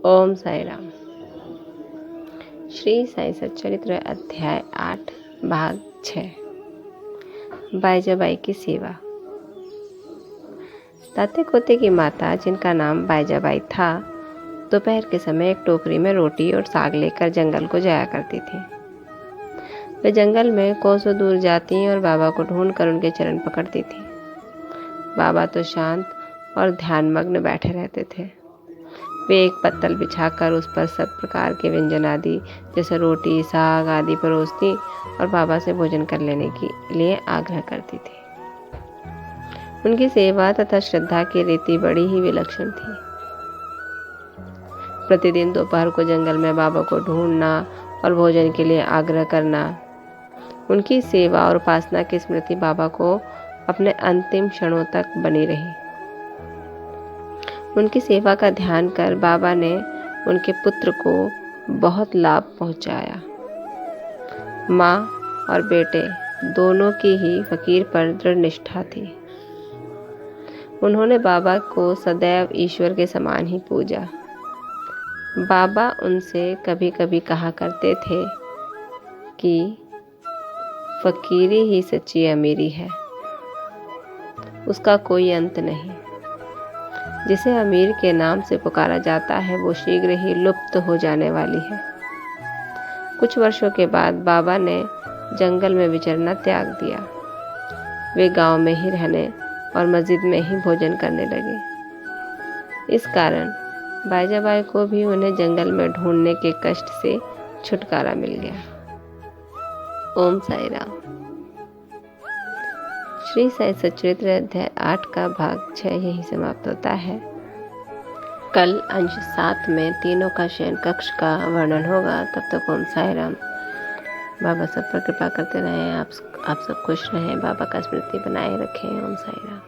ओम साई राम। श्री साई सच्चरित्र अध्याय 8 भाग 6 बाईजाबाई की सेवा। ताते कोते की माता, जिनका नाम बाईजाबाई था, दोपहर के समय एक टोकरी में रोटी और साग लेकर जंगल को जाया करती थी। वे जंगल में कोसों दूर जाती और बाबा को ढूंढकर उनके चरण पकड़ती थी। बाबा तो शांत और ध्यानमग्न बैठे रहते थे। वे एक पत्तल बिछाकर उस पर सब प्रकार के व्यंजन आदि जैसे रोटी, साग आदि परोसती और बाबा से भोजन कर लेने के लिए आग्रह करती थी। उनकी सेवा तथा श्रद्धा की रीति बड़ी ही विलक्षण थी। प्रतिदिन दोपहर को जंगल में बाबा को ढूंढना और भोजन के लिए आग्रह करना, उनकी सेवा और उपासना की स्मृति बाबा को अपने अंतिम क्षणों तक बनी रही। उनकी सेवा का ध्यान कर बाबा ने उनके पुत्र को बहुत लाभ पहुंचाया। माँ और बेटे दोनों की ही फकीर पर दृढ़ निष्ठा थी। उन्होंने बाबा को सदैव ईश्वर के समान ही पूजा। बाबा उनसे कभी कभी कहा करते थे कि फकीरी ही सच्ची अमीरी है, उसका कोई अंत नहीं। जिसे अमीर के नाम से पुकारा जाता है वो शीघ्र ही लुप्त हो जाने वाली है। कुछ वर्षों के बाद बाबा ने जंगल में विचरना त्याग दिया। वे गांव में ही रहने और मस्जिद में ही भोजन करने लगे। इस कारण बाईजाबाई को भी उन्हें जंगल में ढूंढने के कष्ट से छुटकारा मिल गया। ओम साई राम। श्री साई सच्चरित्र अध्याय 8 का भाग 6 यही समाप्त होता है। कल अंश 7 में तीनों का शयन कक्ष का वर्णन होगा। तब तक ओम साई राम। बाबा सब पर कृपा करते रहें। आप सब खुश रहें। बाबा का स्मृति बनाए रखें। ओम साई राम।